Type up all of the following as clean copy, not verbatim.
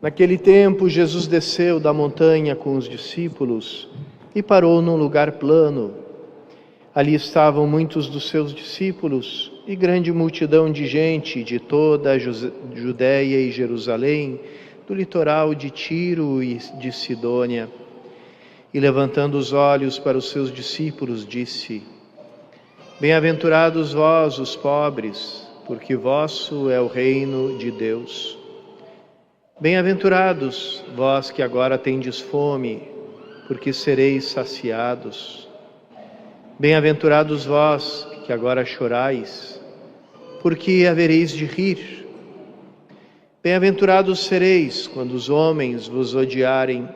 Naquele tempo, Jesus desceu da montanha com os discípulos e parou num lugar plano. Ali estavam muitos dos seus discípulos e grande multidão de gente de toda a Judéia e Jerusalém, do litoral de Tiro e de Sidônia. E levantando os olhos para os seus discípulos, disse: Bem-aventurados vós, os pobres, porque vosso é o reino de Deus. Bem-aventurados vós que agora tendes fome, porque sereis saciados. Bem-aventurados vós que agora chorais, porque havereis de rir. Bem-aventurados sereis quando os homens vos odiarem,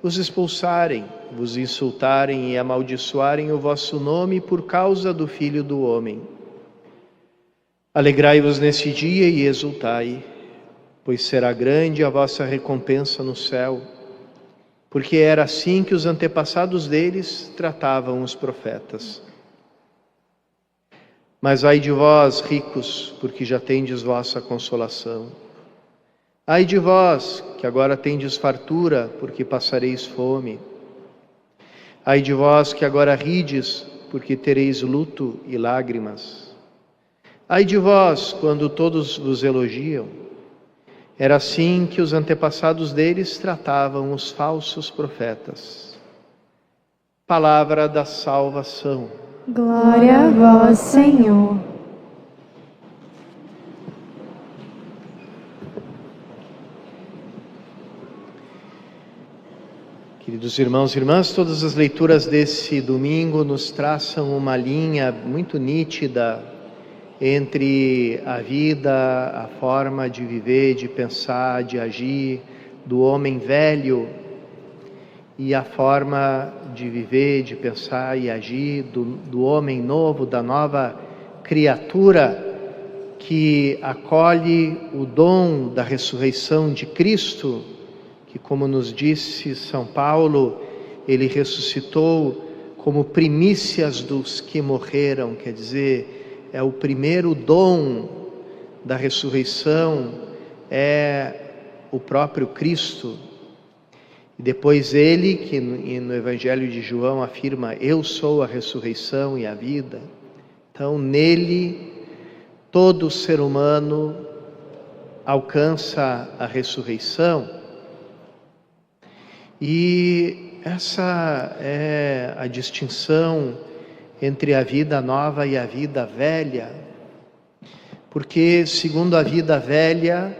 vos expulsarem, vos insultarem e amaldiçoarem o vosso nome por causa do Filho do Homem. Alegrai-vos nesse dia e exultai, pois será grande a vossa recompensa no céu, porque era assim que os antepassados deles tratavam os profetas. Mas ai de vós, ricos, porque já tendes vossa consolação. Ai de vós, que agora tendes fartura, porque passareis fome. Ai de vós, que agora rides, porque tereis luto e lágrimas. Ai de vós, quando todos vos elogiam. Era assim que os antepassados deles tratavam os falsos profetas. Palavra da salvação. Glória a vós, Senhor. Queridos irmãos e irmãs, todas as leituras desse domingo nos traçam uma linha muito nítida entre a vida, a forma de viver, de pensar, de agir do homem velho e a forma de viver, de pensar e agir do homem novo, da nova criatura que acolhe o dom da ressurreição de Cristo, que, como nos disse São Paulo, ele ressuscitou como primícias dos que morreram, quer dizer, é o primeiro dom da ressurreição, é o próprio Cristo. E depois ele, que no Evangelho de João afirma: eu sou a ressurreição e a vida. Então nele todo ser humano alcança a ressurreição. E essa é a distinção entre a vida nova e a vida velha, porque segundo a vida velha,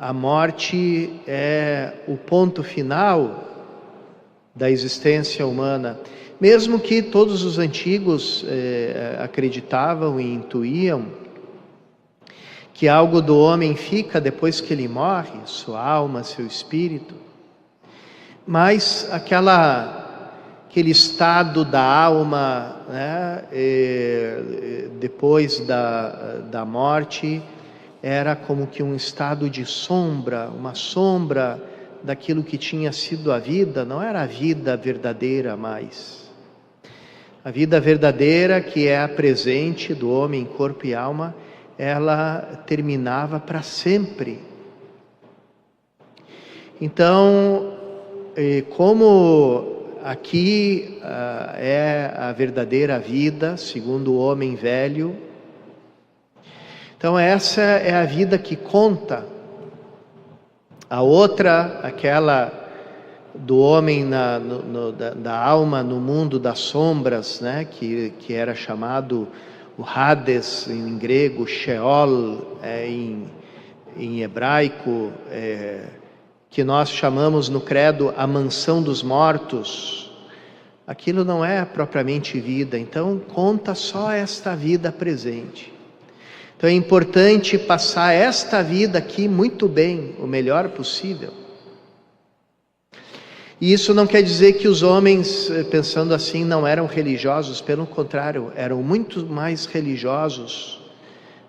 a morte é o ponto final da existência humana. Mesmo que todos os antigos acreditavam e intuíam que algo do homem fica depois que ele morre, sua alma, seu espírito, mas aquele estado da alma, né, depois da morte, era como que um estado de sombra, uma sombra daquilo que tinha sido a vida, não era a vida verdadeira mais. A vida verdadeira, que é a presente do homem, corpo e alma, ela terminava para sempre. Então, como aqui é a verdadeira vida, segundo o homem velho, então essa é a vida que conta. A outra, aquela do homem da alma no mundo das sombras, né, que era chamado o Hades em grego, Sheol em hebraico, que nós chamamos no credo a mansão dos mortos. Aquilo não é propriamente vida, então conta só esta vida presente. Então é importante passar esta vida aqui muito bem, o melhor possível. E isso não quer dizer que os homens, pensando assim, não eram religiosos, pelo contrário, eram muito mais religiosos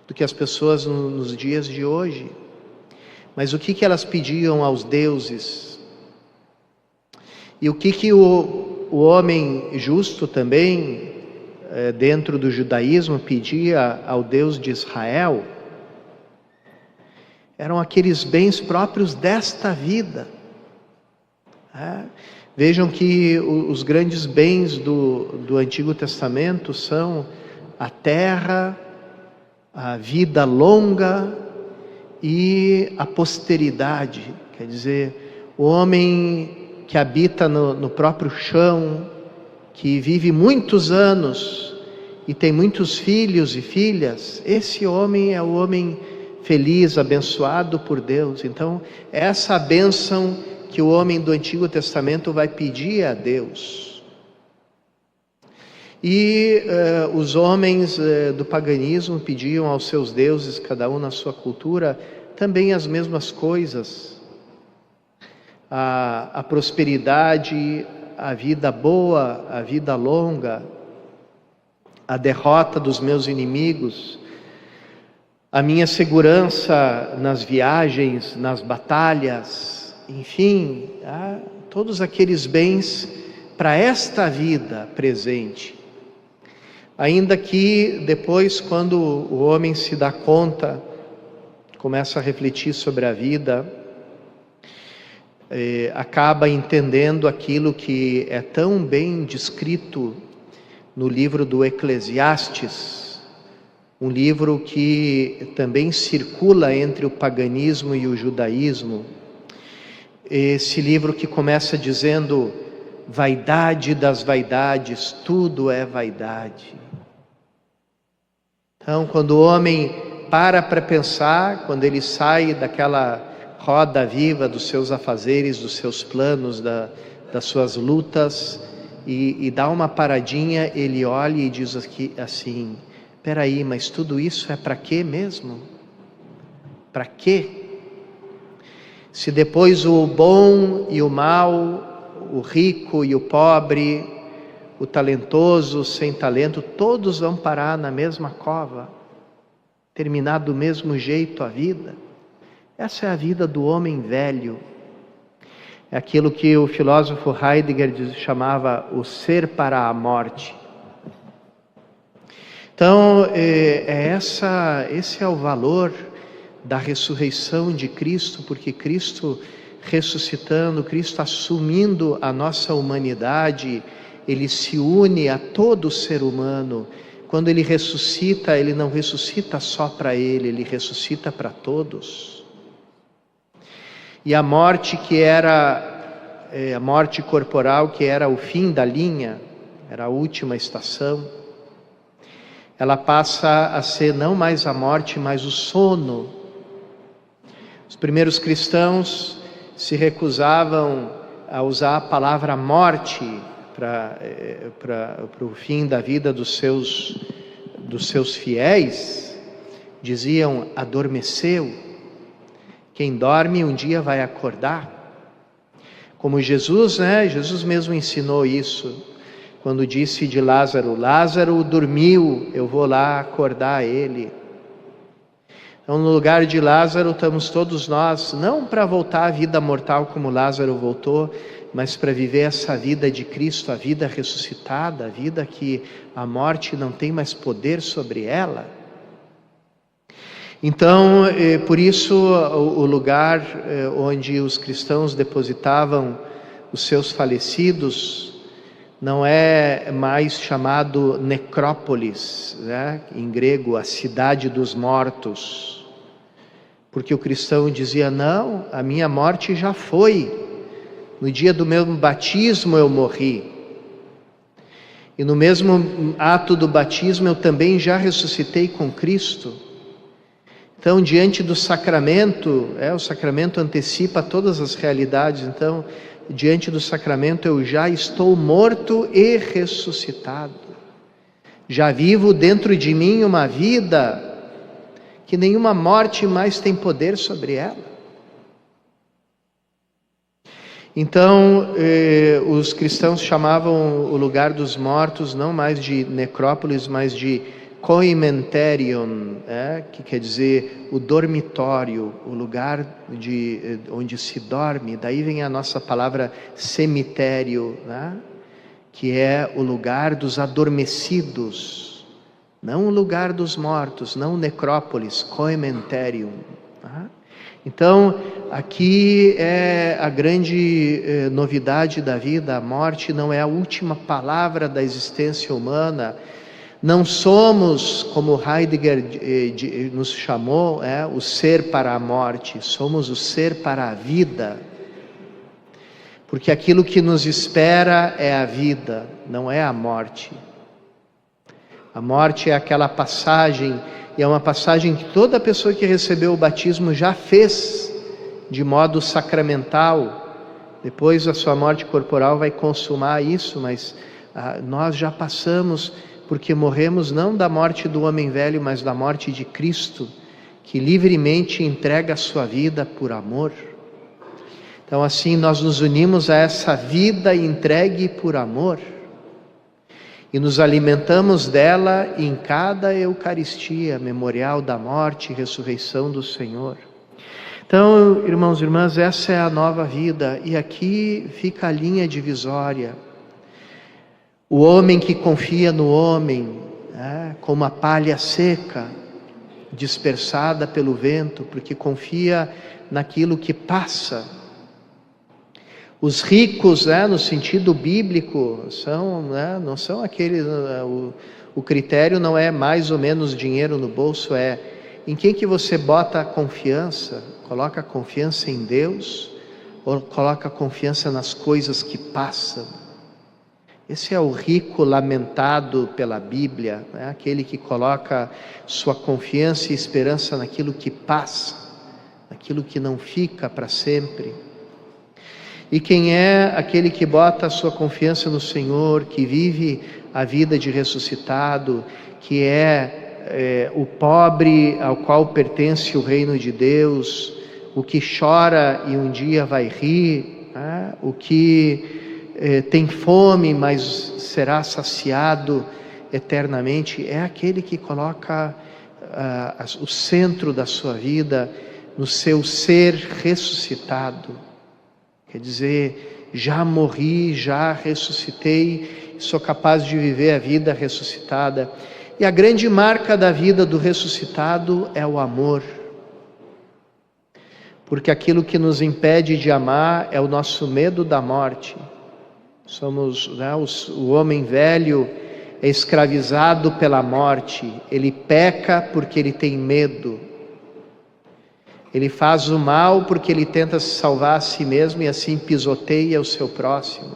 do que as pessoas nos dias de hoje. Mas o que elas pediam aos deuses? E o que o homem justo também, dentro do judaísmo, pedia ao Deus de Israel? eram aqueles bens próprios desta vida. Vejam que os grandes bens do Antigo Testamento são a terra, a vida longa e a posteridade. Quer dizer, o homem que habita no próprio chão, que vive muitos anos e tem muitos filhos e filhas, esse homem é o homem feliz, abençoado por Deus. Então, essa bênção que o homem do Antigo Testamento vai pedir a Deus. E os homens do paganismo pediam aos seus deuses, cada um na sua cultura, também as mesmas coisas. A prosperidade, a vida boa, a vida longa, a derrota dos meus inimigos, a minha segurança nas viagens, nas batalhas, enfim, todos aqueles bens para esta vida presente. Ainda que depois, quando o homem se dá conta, começa a refletir sobre a vida, acaba entendendo aquilo que é tão bem descrito no livro do Eclesiastes, um livro que também circula entre o paganismo e o judaísmo. Esse livro que começa dizendo: vaidade das vaidades, tudo é vaidade. Então, quando o homem para pensar, quando ele sai daquela roda viva dos seus afazeres, dos seus planos, das suas lutas, e dá uma paradinha, ele olha e diz assim: peraí, mas tudo isso é para quê mesmo? Para quê? Se depois o bom e o mal, o rico e o pobre, o talentoso, o sem talento, todos vão parar na mesma cova, terminar do mesmo jeito a vida. Essa é a vida do homem velho. É aquilo que o filósofo Heidegger chamava o ser para a morte. Então, esse é o valor da ressurreição de Cristo, porque Cristo ressuscitando, Cristo assumindo a nossa humanidade, Ele se une a todo ser humano. Quando Ele ressuscita, Ele não ressuscita só para Ele, Ele ressuscita para todos. E a morte que era, a morte corporal, que era o fim da linha, era a última estação, ela passa a ser não mais a morte, mas o sono. Os primeiros cristãos se recusavam a usar a palavra morte para o fim da vida dos seus fiéis. Diziam: adormeceu. Quem dorme um dia vai acordar. Como Jesus, Jesus mesmo ensinou isso, quando disse de Lázaro: Lázaro dormiu, eu vou lá acordar ele. Então, no lugar de Lázaro estamos todos nós, não para voltar à vida mortal como Lázaro voltou, mas para viver essa vida de Cristo, a vida ressuscitada, a vida que a morte não tem mais poder sobre ela. Então, por isso, o lugar onde os cristãos depositavam os seus falecidos não é mais chamado necrópolis, em grego, a cidade dos mortos, porque o cristão dizia: não, a minha morte já foi, no dia do meu batismo eu morri, e no mesmo ato do batismo eu também já ressuscitei com Cristo. Então, diante do sacramento, o sacramento antecipa todas as realidades. Então, diante do sacramento eu já estou morto e ressuscitado. Já vivo dentro de mim uma vida que nenhuma morte mais tem poder sobre ela. Então, os cristãos chamavam o lugar dos mortos não mais de necrópolis, mas de Koimenterion, que quer dizer o dormitório, o lugar onde se dorme. Daí vem a nossa palavra cemitério, que é o lugar dos adormecidos, não o lugar dos mortos, não necrópolis, Koimenterion. Então, aqui é a grande novidade da vida. A morte não é a última palavra da existência humana. Não somos, como Heidegger nos chamou, o ser para a morte. Somos o ser para a vida. Porque aquilo que nos espera é a vida, não é a morte. A morte é aquela passagem, e é uma passagem que toda pessoa que recebeu o batismo já fez de modo sacramental. Depois a sua morte corporal vai consumar isso, mas nós já passamos, porque morremos não da morte do homem velho, mas da morte de Cristo, que livremente entrega a sua vida por amor. Então assim nós nos unimos a essa vida entregue por amor, e nos alimentamos dela em cada Eucaristia, memorial da morte e ressurreição do Senhor. Então, irmãos e irmãs, essa é a nova vida, e aqui fica a linha divisória. O homem que confia no homem, como a palha seca, dispersada pelo vento, porque confia naquilo que passa. Os ricos, no sentido bíblico, não são aqueles. O critério não é mais ou menos dinheiro no bolso, é em quem que você bota a confiança. Coloca a confiança em Deus ou coloca a confiança nas coisas que passam? Esse é o rico lamentado pela Bíblia, aquele que coloca sua confiança e esperança naquilo que passa, naquilo que não fica para sempre. E quem é aquele que bota a sua confiança no Senhor, que vive a vida de ressuscitado, que é o pobre ao qual pertence o reino de Deus, o que chora e um dia vai rir, o que tem fome, mas será saciado eternamente, é aquele que coloca o centro da sua vida no seu ser ressuscitado. Quer dizer, já morri, já ressuscitei, sou capaz de viver a vida ressuscitada. E a grande marca da vida do ressuscitado é o amor. Porque aquilo que nos impede de amar é o nosso medo da morte. O homem velho é escravizado pela morte, ele peca porque ele tem medo. Ele faz o mal porque ele tenta salvar a si mesmo e assim pisoteia o seu próximo.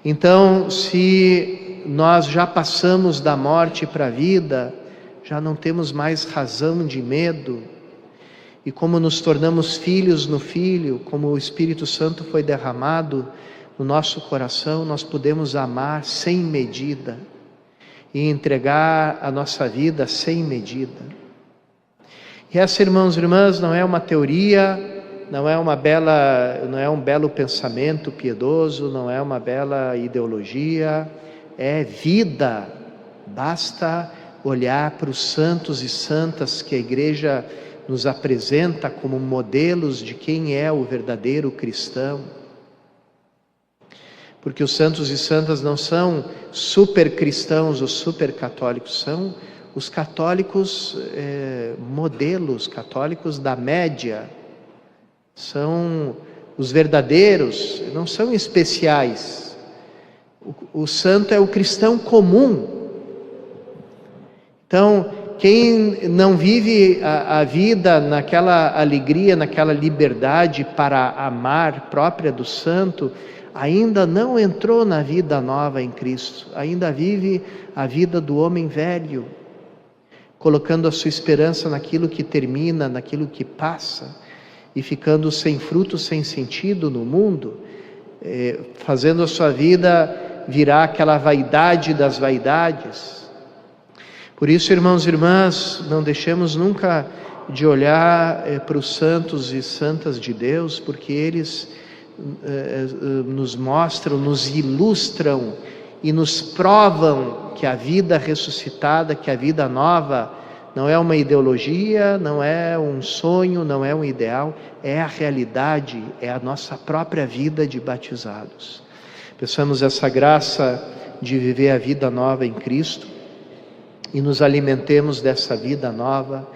Então, se nós já passamos da morte para a vida, já não temos mais razão de medo. E como nos tornamos filhos no Filho, como o Espírito Santo foi derramado no nosso coração, nós podemos amar sem medida e entregar a nossa vida sem medida. E essa, irmãos e irmãs, não é uma teoria, não é um belo pensamento piedoso, não é uma bela ideologia, é vida. Basta olhar para os santos e santas que a Igreja nos apresenta como modelos de quem é o verdadeiro cristão. Porque os santos e santas não são super cristãos ou super católicos, são os católicos modelos, católicos da média. São os verdadeiros, não são especiais. O santo é o cristão comum. Então, quem não vive a vida naquela alegria, naquela liberdade para amar própria do santo, ainda não entrou na vida nova em Cristo, ainda vive a vida do homem velho, colocando a sua esperança naquilo que termina, naquilo que passa, e ficando sem fruto, sem sentido no mundo, fazendo a sua vida virar aquela vaidade das vaidades. Por isso, irmãos e irmãs, não deixemos nunca de olhar para os santos e santas de Deus, porque eles nos mostram, nos ilustram e nos provam que a vida ressuscitada, que a vida nova, não é uma ideologia, não é um sonho, não é um ideal, é a realidade, é a nossa própria vida de batizados. Peçamos essa graça de viver a vida nova em Cristo e nos alimentemos dessa vida nova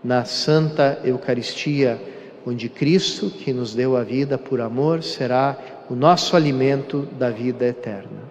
na Santa Eucaristia, onde Cristo, que nos deu a vida por amor, será o nosso alimento da vida eterna.